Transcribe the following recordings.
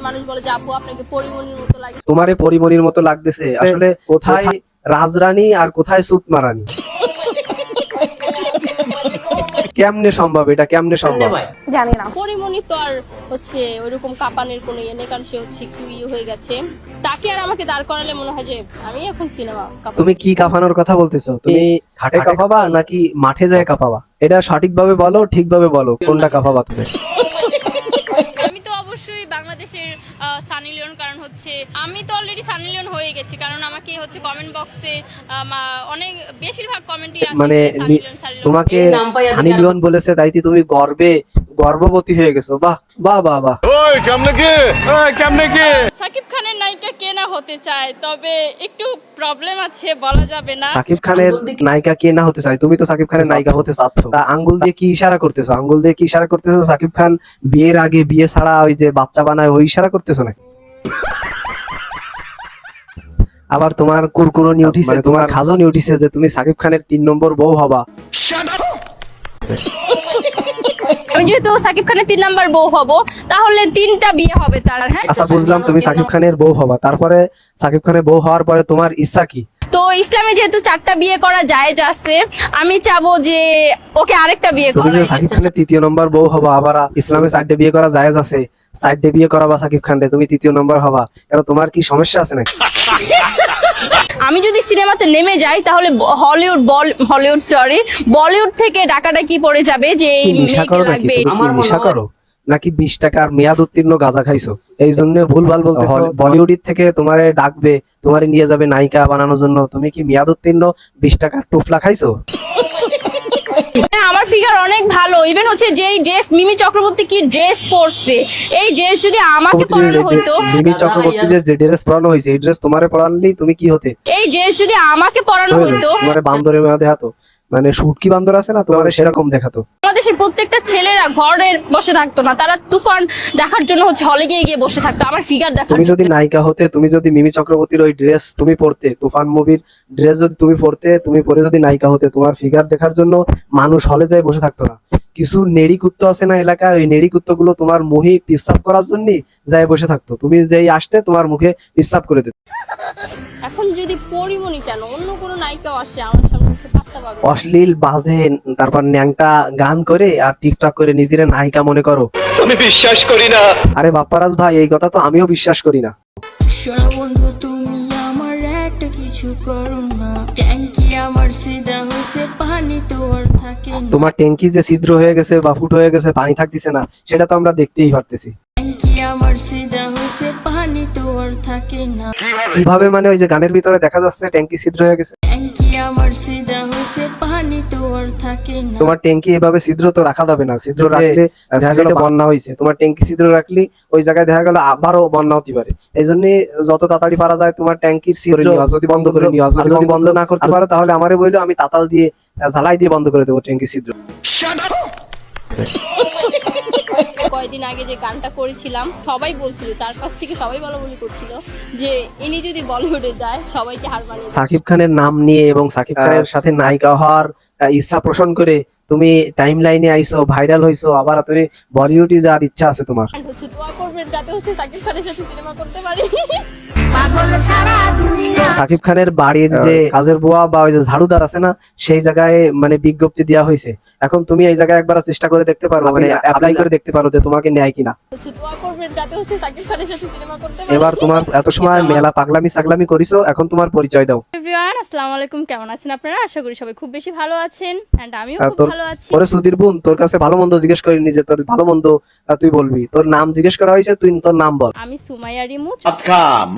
মানুষ বলে যে আপু আপনাকে পরিমণির মতো লাগে। তোমারে পরিমণির মতো লাগতেছে, আসলে কোথায় রাজরানী আর কোথায় সুতমারানী? কেমনে সম্ভব এটা, কেমনে সম্ভব? জানি না। পরিমণি তো আর হচ্ছে ওইরকম কাঁপানের কোনো ইয়ে নেই, কারণ সে হচ্ছে একটু ইয়ে হয়ে গেছে। তাকে আর আমাকে দাঁড় করালে মনে হয় যে আমি এখন সিনেমা কাঁপাবো। তুমি কি কাঁপানোর কথা বলতেছো? তুমি ঘাটে কাঁপাবা নাকি মাঠে যায় কাঁপাবা? এটা সঠিকভাবে বলো, ঠিকভাবে বলো, কোনটা কাঁপাবা তুমি? আমি তো অবশ্যই বাংলাদেশের সানি লিওন, কারণ হচ্ছে আমি তো অলরেডি সানি লিওন হয়ে গেছি, কারণ আমাকে হচ্ছে কমেন্ট বক্সে অনেক বেশিরভাগ কমেন্টই আসে মানে সানি লিওন সানি লিওন। তোমাকে সানি লিওন বলেছে তাই তুমি গর্ভবতী হয়ে গেছো। বাহ বাহ বাহ বাহ। ওই কেমনে কি সাকিব খানের নায়িকা কে না হতে চায়, তবে একটু প্রবলেম আছে, বলা যাবে না। সাকিব খানের নায়িকা কে না হতে চায়? তুমি তো সাকিব খানের নায়িকা হতে চাচ্ছ। তা আঙ্গুল দিয়ে কি ইশারা করতেছো? আঙ্গুল দিয়ে কি ইশারা করতেছো? সাকিব খান বিয়ের আগে বিয়ে ছাড়া ওই যে বাচ্চা বানায় ওই ইশারা করতেছো না? আবার তোমার কুরকুরনি উঠিছে, তোমার খাজনি উঠিছে যে তুমি সাকিব খানের 3 নম্বর বউ হবা। আমি যেহেতু সাকিব খানের 3 নাম্বার বউ হব, তাহলে 3টা বিয়ে হবে তার। হ্যাঁ, আচ্ছা বুঝলাম, তুমি সাকিব খানের বউ হবা, তারপরে সাকিব খানের বউ হওয়ার পরে তোমার ইচ্ছা কি? তো ইসলামে যেহেতু 4টা বিয়ে করা জায়েজ আছে, আমি চাবো যে ওকে আরেকটা বিয়ে তুমি করা। যে সাকিব খানের 3য় নম্বর বউ হবা, আবার ইসলামে 4টে বিয়ে করা জায়েজ আছে, 4টে বিয়ে করাবা সাকিব খানরে, তুমি 3য় নম্বর হবা, কারণ তোমার কি সমস্যা আছে নাকি? আমি যদি সিনেমাতে নেমে যাই তাহলে বলিউড থেকে ডাকাডাকি পড়ে যাবে যে এই কি নেশা করো নাকি? লাগবে। তুমি কি নেশা করো নাকি 20 টাকার মেয়াদ উত্তীর্ণ গাঁজা খাইছো এই জন্য ভুলভাল বলতেছো? বলিউড থেকে তোমারে ডাকবে, তোমারে নিয়ে যাবে নায়িকা বানানোর জন্য, তুমি কি মেয়াদ উত্তীর্ণ 20 টাকার টুফলা খাইছো? হ্যাঁ, আমার ফিগার অনেক ভালো। ইভেন হচ্ছে যেই ড্রেস মিমি চক্রবর্তী কি ড্রেস পরছে, এই ড্রেস যদি আমাকে পরানো হইতো, মিমি চক্রবর্তী যে ড্রেস পরানো হয়েছে এই ড্রেস তোমারে পরানলেই তুমি কি হতে? এই ড্রেস যদি আমাকে পরানো হইতো, তোমারে বান্দরের মধ্যে দেখাতো, মানে শুটকি বান্দর আছে না, তোমারে সেরকম দেখাতো। বাংলাদেশের প্রত্যেকটা ছেলেরা ঘরে বসে থাকতো না, তারা তুফান দেখার জন্য হচ্ছে হলে গিয়ে গিয়ে বসে থাকতো আমার ফিগার দেখার তুমি জন্য। যদি নায়িকা হতে, তুমি যদি মিমি চক্রবর্তীর ওই ড্রেস তুমি পরতে, তুফান মুভির ড্রেস যদি তুমি পরতে, তুমি পরে যদি নায়িকা হতে, তোমার ফিগার দেখার জন্য মানুষ হলে যায় বসে থাকতো না। কিছু নেড়ি কুত্তো আছে না এলাকার, ওই নেড়ি কুত্তো গুলো তোমার মুখে পিসাব করার জন্য যায় বসে থাকতো, তুমি যেই আসতে তোমার মুখে পিসাব করে দিত। এখন যদি পরিমণি কেন অন্য কোনো নায়িকাও আসে আমার সামনে, হচ্ছে পাত্তা পাবে না। অশ্লীল বাজে, তারপর ন্যাংটা গান করে আর টিকটক করে নিজের নায়িকা মনে করো। আমি বিশ্বাস করি না। আরে বাপ্পারাজ ভাই, এই কথা তো আমিও বিশ্বাস করি না। শোনা বন্ধু তুমি আমার একটা কিছু করো না, ট্যাঙ্কি আমার সিধা হয়েছে পানি তো আর থাকে না, তোমার ট্যাঙ্কি যে ছিদ্র হয়ে গেছে বা ফুট হয়ে গেছে, পানি থাকতেছে না, সেটা তো আমরা দেখতেই পারতেছি। ট্যাঙ্কি আমার সিধা হয়েছে পানি তো আর থাকে না, কিভাবে? মানে ওই যে গানের ভিতরে দেখা যাচ্ছে ট্যাঙ্কি ছিদ্র হয়ে গেছে। ট্যাঙ্কি আমার সিধা হয়েছে পানি তো আর থাকে না। তোমার ট্যাঙ্কি এভাবে ছিদ্র তো রাখা যাবে না, ছিদ্র রাখলে দেখা গেল বন্যা হয়েছে, তোমার ট্যাঙ্কি ছিদ্র রাখলে ওই জায়গায় দেখা গেল আবারও বন্যা হতে পারে। এই জন্য যত তাড়াতাড়ি পারা যায় তোমার ট্যাঙ্কির ছিদ্র যদি বন্ধ করে নিও, আর যদি বন্ধ না করতে পারো তাহলে আমারে বললো, আমি তাতাল দিয়ে ঝালাই দিয়ে বন্ধ করে দেবো ট্যাঙ্কি ছিদ্র। কয়েকদিন আগে যে গানটা করেছিলাম সবাই বলছিল, চারপাশ থেকে সবাই বলাবলি করছিল যে ইনি যদি বলিউডে যায় সবাইকে হার মানিয়ে। সাকিব খানের নাম নিয়ে এবং সাকিব খানের সাথে নায়িকা হওয়ার ইচ্ছা পোষণ করে তুমি টাইম লাইনে আইছো, ভাইরাল হইছো, আবার তুমি বলিউডে যাওয়ার ইচ্ছা আছে তোমার। হচ্ছে দোয়া করবেন যাতে হচ্ছে সাকিব খানের সাথে সিনেমা করতে পারি। সাকিব খানের বাড়ির যে কাজের বুয়া বা ওই যে ঝাড়ুদার আছে না, সেই জায়গায় মানে বিজ্ঞপ্তি দেওয়া হয়েছে। এখন তুমি এই জায়গায় একবার চেষ্টা করে দেখতে পারো, মানে অ্যাপ্লাই করে দেখতে পারো যে তোমাকে নেয় কিনা। হচ্ছে দোয়া করবেন যাতে হচ্ছে সাকিব খানের সাথে সিনেমা করতে পারি। এবার তোমার এত সময় মেলা পাগলামি সাগলামি করিছো, এখন তোমার পরিচয় দাও। এভরিওয়ান, আসসালামু আলাইকুম, কেমন আছেন আপনারা? আশা করি সবাই খুব বেশি ভালো আছেন, এন্ড আমিও খুব তোর ভালো আছি। ওরে সুধীর বোন, তোর কাছে ভালো মন্দ জিজ্ঞেস করিনি যে তোর ভালো মন্দ তুই বলবি, তোর নাম জিজ্ঞেস করা হয়েছে, তুই তোর নাম বল। আমি সুমাইয়া রিমু।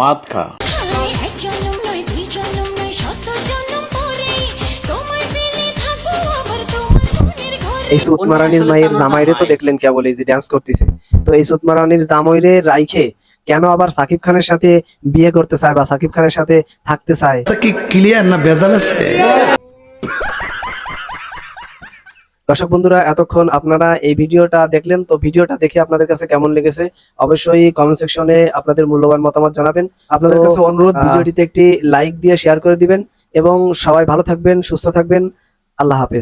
মাত খা এই সুতমারানির মায়ের জামাইরে তো দেখলেন কে বলে যে ডান্স করতেছে, তো এই সুতমারানির জামাইরে রাইখে কেন আবার সাকিব খানের সাথে বিয়ে করতে চায় বা সাকিব খানের সাথে থাকতে চায়? কি ক্লিয়ার না ভেজাল আছে? দর্শক বন্ধুরা, এতক্ষণ আপনারা এই ভিডিওটা দেখলেন, তো ভিডিওটা দেখে আপনাদের কাছে কেমন লেগেছে অবশ্যই কমেন্ট সেকশনে আপনাদের মূল্যবান মতামত জানাবেন। আপনাদের কাছে অনুরোধ, ভিডিওটিতে একটি লাইক দিয়ে শেয়ার করে দিবেন এবং সবাই ভালো থাকবেন, সুস্থ থাকবেন। আল্লাহ হাফেজ।